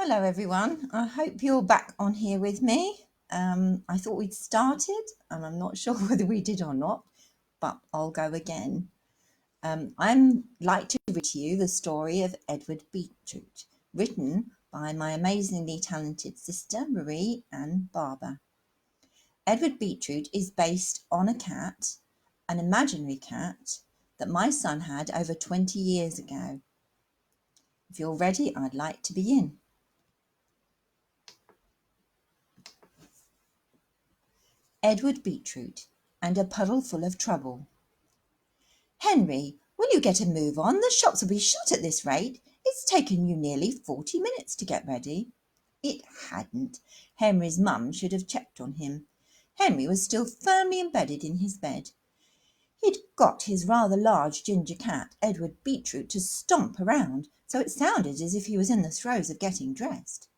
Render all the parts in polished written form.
Hello everyone, I hope you're back on here with me. I thought we'd started and I'm not sure whether we did or not, but I'll go again. I'd like to read to you the story of Edward Beetroot, written by my amazingly talented sister Marie and Barbara. Edward Beetroot is based on a cat, an imaginary cat, that my son had over 20 years ago. If you're ready, I'd like to begin. Edward Beetroot and a puddle full of trouble. Henry, will you get a move on? The shops will be shut at this rate. It's taken you nearly 40 minutes to get ready. It hadn't. Henry's mum should have checked on him. Henry was still firmly embedded in his bed. He'd got his rather large ginger cat, Edward Beetroot, to stomp around, so it sounded as if he was in the throes of getting dressed.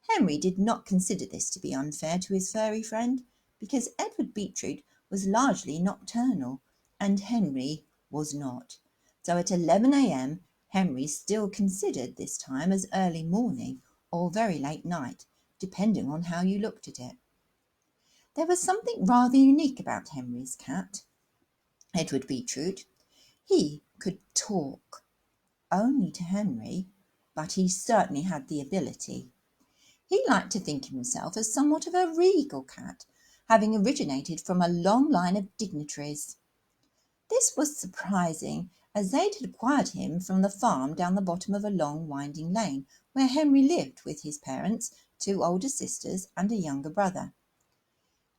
Henry did not consider this to be unfair to his furry friend, because Edward Beetroot was largely nocturnal, and Henry was not. So at 11 a.m. Henry still considered this time as early morning or very late night, depending on how you looked at it. There was something rather unique about Henry's cat, Edward Beetroot. He could talk, only to Henry, but he certainly had the ability. He liked to think of himself as somewhat of a regal cat, having originated from a long line of dignitaries. This was surprising, as they'd acquired him from the farm down the bottom of a long winding lane, where Henry lived with his parents, 2 older sisters and a younger brother.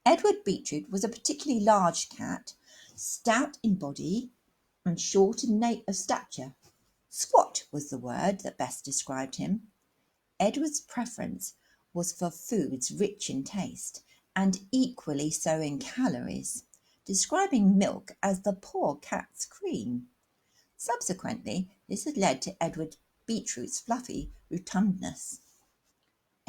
Edward Beetroot was a particularly large cat, stout in body and short of stature. Squat was the word that best described him. Edward's preference was for foods rich in taste and equally so in calories, describing milk as the poor cat's cream. Subsequently, this had led to Edward Beetroot's fluffy rotundness.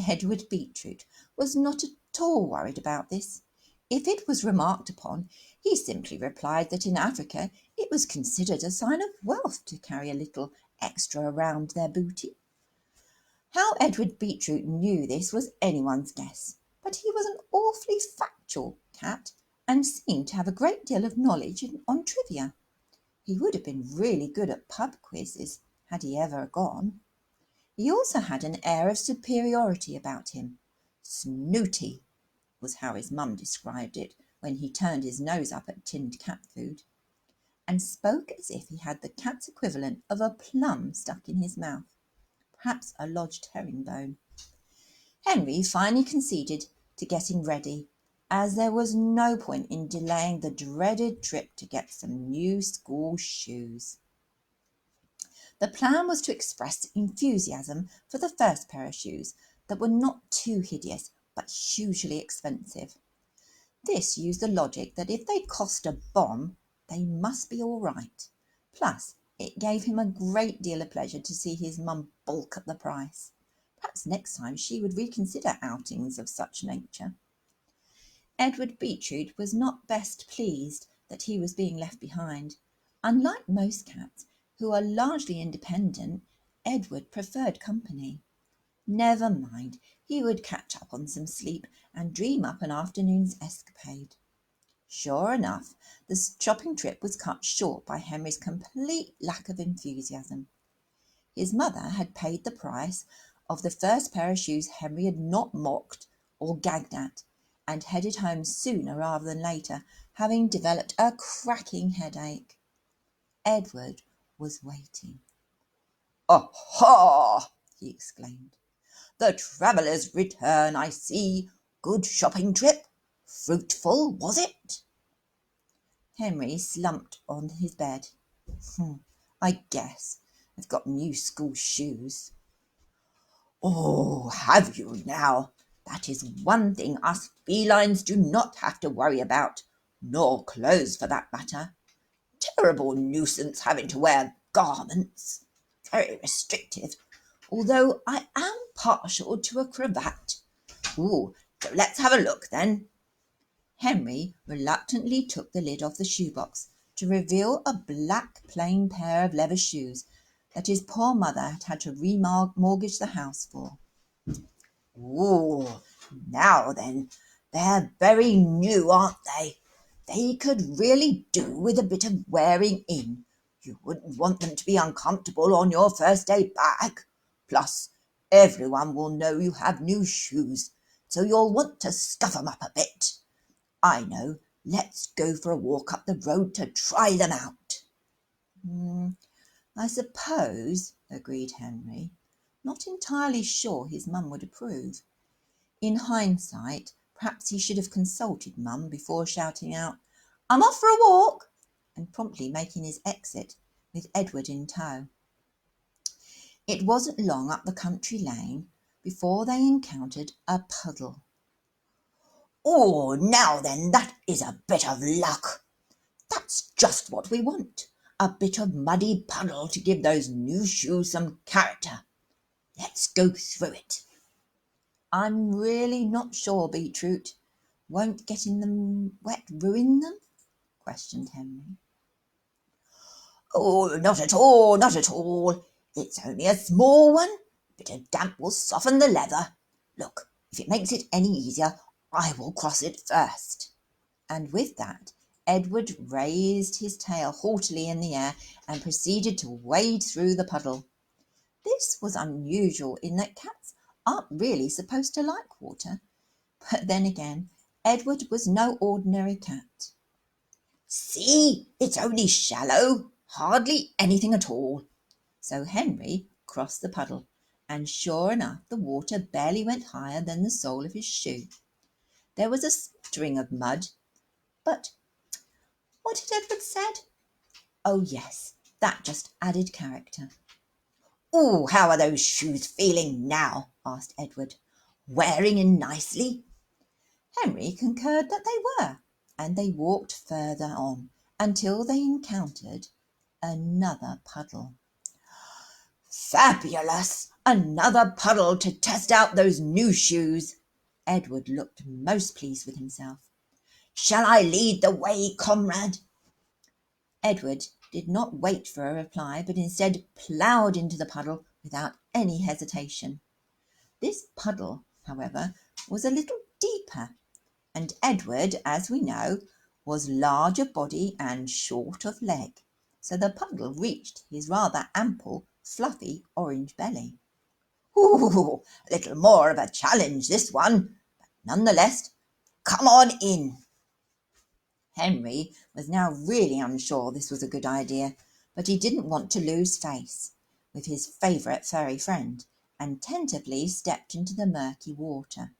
Edward Beetroot was not at all worried about this. If it was remarked upon, he simply replied that in Africa it was considered a sign of wealth to carry a little extra around their booty. How Edward Beetroot knew this was anyone's guess, but he was an awfully factual cat and seemed to have a great deal of knowledge on trivia. He would have been really good at pub quizzes had he ever gone. He also had an air of superiority about him. Snooty was how his mum described it when he turned his nose up at tinned cat food, and spoke as if he had the cat's equivalent of a plum stuck in his mouth, perhaps a lodged herringbone. Henry finally conceded to getting ready, as there was no point in delaying the dreaded trip to get some new school shoes. The plan was to express enthusiasm for the first pair of shoes that were not too hideous but hugely expensive. This used the logic that if they cost a bomb, they must be all right. Plus, it gave him a great deal of pleasure to see his mum balk at the price. Perhaps next time she would reconsider outings of such nature. Edward Beetroot was not best pleased that he was being left behind. Unlike most cats, who are largely independent, Edward preferred company. Never mind, he would catch up on some sleep and dream up an afternoon's escapade. Sure enough, the shopping trip was cut short by Henry's complete lack of enthusiasm. His mother had paid the price of the first pair of shoes Henry had not mocked or gagged at, and headed home sooner rather than later, having developed a cracking headache. Edward was waiting. "Aha!" he exclaimed. "The travellers return, I see. Good shopping trip? Fruitful, was it?" Henry slumped on his bed. "I guess. I've got new school shoes." "Oh, have you now? That is one thing us felines do not have to worry about, nor clothes for that matter. Terrible nuisance having to wear garments. Very restrictive, although I am partial to a cravat. So let's have a look then." Henry reluctantly took the lid off the shoebox to reveal a black plain pair of leather shoes that his poor mother had had to remortgage the house for. Ooh, now then, they're very new, aren't they? They could really do with a bit of wearing in. You wouldn't want them to be uncomfortable on your first day back. Plus, everyone will know you have new shoes, so you'll want to scuff 'em up a bit. I know, let's go for a walk up the road to try them out. I suppose, agreed Henry, not entirely sure his mum would approve. In hindsight, perhaps he should have consulted Mum before shouting out, "I'm off for a walk," and promptly making his exit with Edward in tow. It wasn't long up the country lane before they encountered a puddle. "Oh, now then, that is a bit of luck. That's just what we want, a bit of muddy puddle to give those new shoes some character. Let's go through it." "I'm really not sure, Beetroot. Won't getting them wet ruin them?" questioned Henry. "Oh, not at all, not at all. It's only a small one. A bit of damp will soften the leather. Look, if it makes it any easier, I will cross it first." And with that, Edward raised his tail haughtily in the air and proceeded to wade through the puddle. This was unusual in that cats aren't really supposed to like water. But then again, Edward was no ordinary cat. "See, it's only shallow, hardly anything at all." So Henry crossed the puddle, and sure enough the water barely went higher than the sole of his shoe. There was a splattering of mud, but what had Edward said? Oh yes, that just added character. "Oh, how are those shoes feeling now?" asked Edward. "Wearing in nicely?" Henry concurred that they were, and they walked further on until they encountered another puddle. "Fabulous! Another puddle to test out those new shoes." Edward looked most pleased with himself. "Shall I lead the way, comrade?" Edward did not wait for a reply, but instead ploughed into the puddle without any hesitation. This puddle, however, was a little deeper, and Edward, as we know, was large of body and short of leg, so the puddle reached his rather ample, fluffy orange belly. "Ooh, a little more of a challenge, this one, but none the less, come on in." Henry was now really unsure this was a good idea, but he didn't want to lose face with his favourite furry friend, and tentatively stepped into the murky water.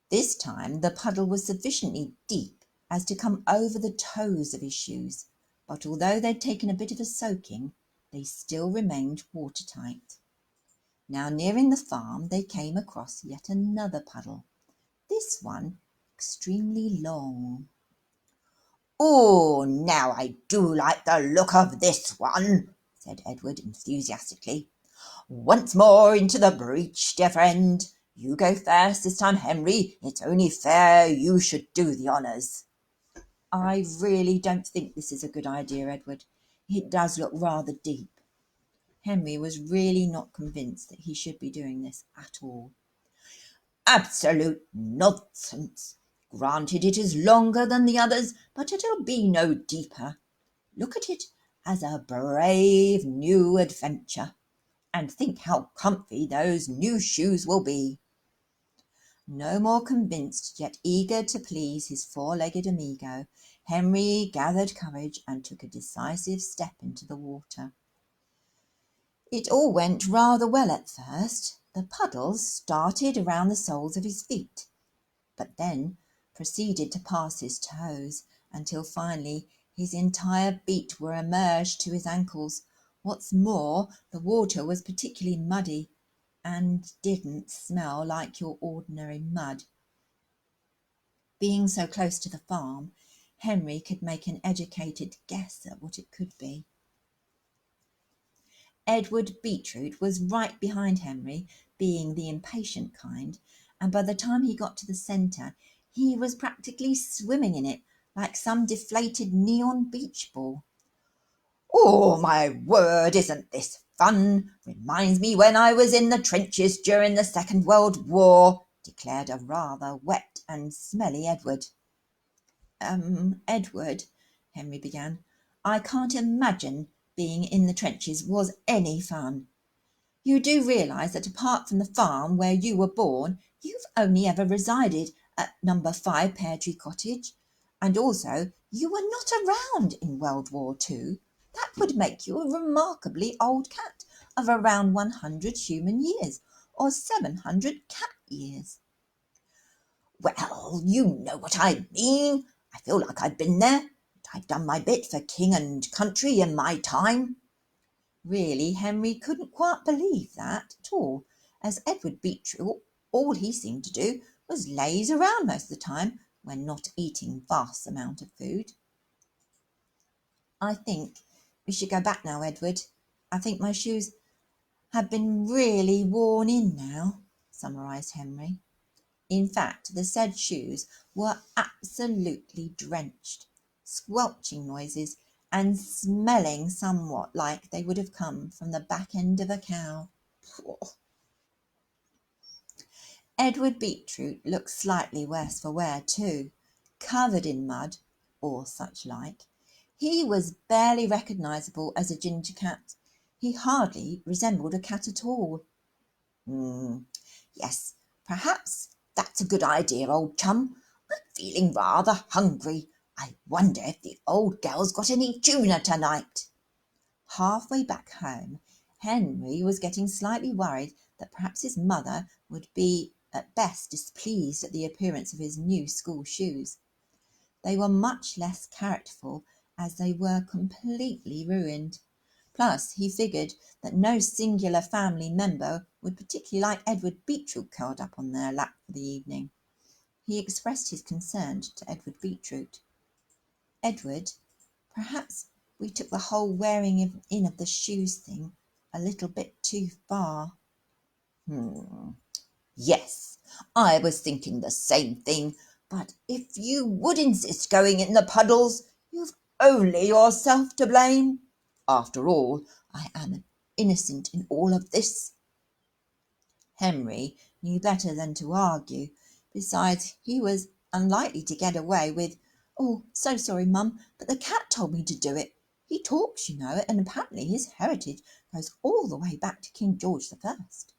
This time the puddle was sufficiently deep as to come over the toes of his shoes, but although they'd taken a bit of a soaking, they still remained watertight. Now nearing the farm they came across yet another puddle, this one extremely long. "Oh, now I do like the look of this one," said Edward enthusiastically. "Once more into the breach, dear friend. You go first this time, Henry. It's only fair you should do the honours." "I really don't think this is a good idea, Edward. It does look rather deep." Henry was really not convinced that he should be doing this at all. "Absolute nonsense. Granted it is longer than the others, but it'll be no deeper. Look at it as a brave new adventure, and think how comfy those new shoes will be." No more convinced, yet eager to please his four-legged amigo, Henry gathered courage and took a decisive step into the water. It all went rather well at first. The puddles started around the soles of his feet, but then proceeded to pass his toes, until finally his entire feet were immersed to his ankles. What's more, the water was particularly muddy, and didn't smell like your ordinary mud. Being so close to the farm, Henry could make an educated guess at what it could be. Edward Beetroot was right behind Henry, being the impatient kind, and by the time he got to the centre, he was practically swimming in it like some deflated neon beach ball. "Oh, my word, isn't this fun. Reminds me when I was in the trenches during the Second World War," declared a rather wet and smelly Edward. Edward," Henry began, "I can't imagine being in the trenches was any fun. You do realise that apart from the farm where you were born, you've only ever resided at number 5 Pear Tree Cottage, and also you were not around in World War II. That would make you a remarkably old cat of around 100 human years, or 700 cat years." "Well, you know what I mean. I feel like I've been there, but I've done my bit for king and country in my time." Really, Henry couldn't quite believe that at all, as Edward Beetroot, all he seemed to do was laze around most of the time when not eating vast amount of food. "I think we should go back now, Edward. I think my shoes have been really worn in now," summarised Henry. In fact, the said shoes were absolutely drenched, squelching noises, and smelling somewhat like they would have come from the back end of a cow. Edward Beetroot looked slightly worse for wear too, covered in mud, or such like. He was barely recognisable as a ginger cat. He hardly resembled a cat at all. Yes, perhaps that's a good idea, old chum. I'm feeling rather hungry. I wonder if the old girl's got any tuna tonight." Halfway back home, Henry was getting slightly worried that perhaps his mother would be at best displeased at the appearance of his new school shoes. They were much less characterful, as they were completely ruined. Plus, he figured that no singular family member would particularly like Edward Beetroot curled up on their lap for the evening. He expressed his concern to Edward Beetroot. "Edward, perhaps we took the whole wearing in of the shoes thing a little bit too far." "Yes, I was thinking the same thing, but if you would insist going in the puddles, you've only yourself to blame. After all, I am innocent in all of this." Henry knew better than to argue. Besides, he was unlikely to get away with, "Oh, so sorry, Mum, but the cat told me to do it. He talks, you know, and apparently his heritage goes all the way back to King George the First."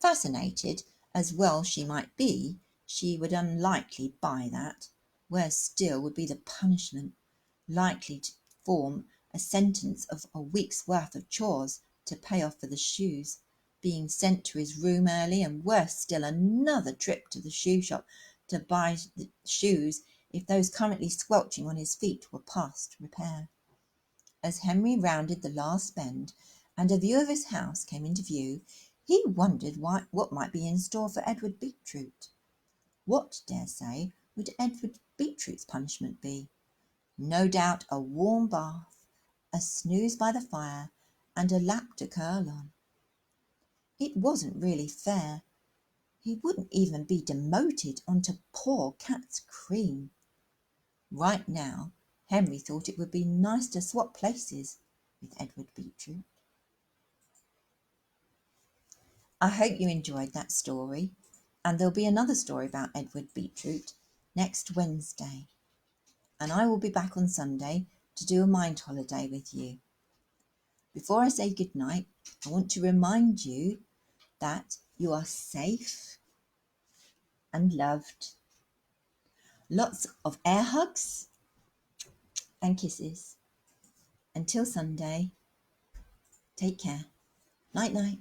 Fascinated as well she might be, she would unlikely buy that. Worse still would be the punishment, likely to form a sentence of a week's worth of chores to pay off for the shoes, being sent to his room early, and worse still, another trip to the shoe shop to buy the shoes if those currently squelching on his feet were past repair. As Henry rounded the last bend and a view of his house came into view, he wondered what might be in store for Edward Beetroot. What, dare say, would Edward Beetroot's punishment be? No doubt a warm bath, a snooze by the fire, and a lap to curl on. It wasn't really fair. He wouldn't even be demoted onto poor cat's cream. Right now, Henry thought it would be nice to swap places with Edward Beetroot. I hope you enjoyed that story, and there'll be another story about Edward Beetroot next Wednesday. And I will be back on Sunday to do a mind holiday with you. Before I say good night, I want to remind you that you are safe and loved. Lots of air hugs and kisses. Until Sunday, take care. Night night.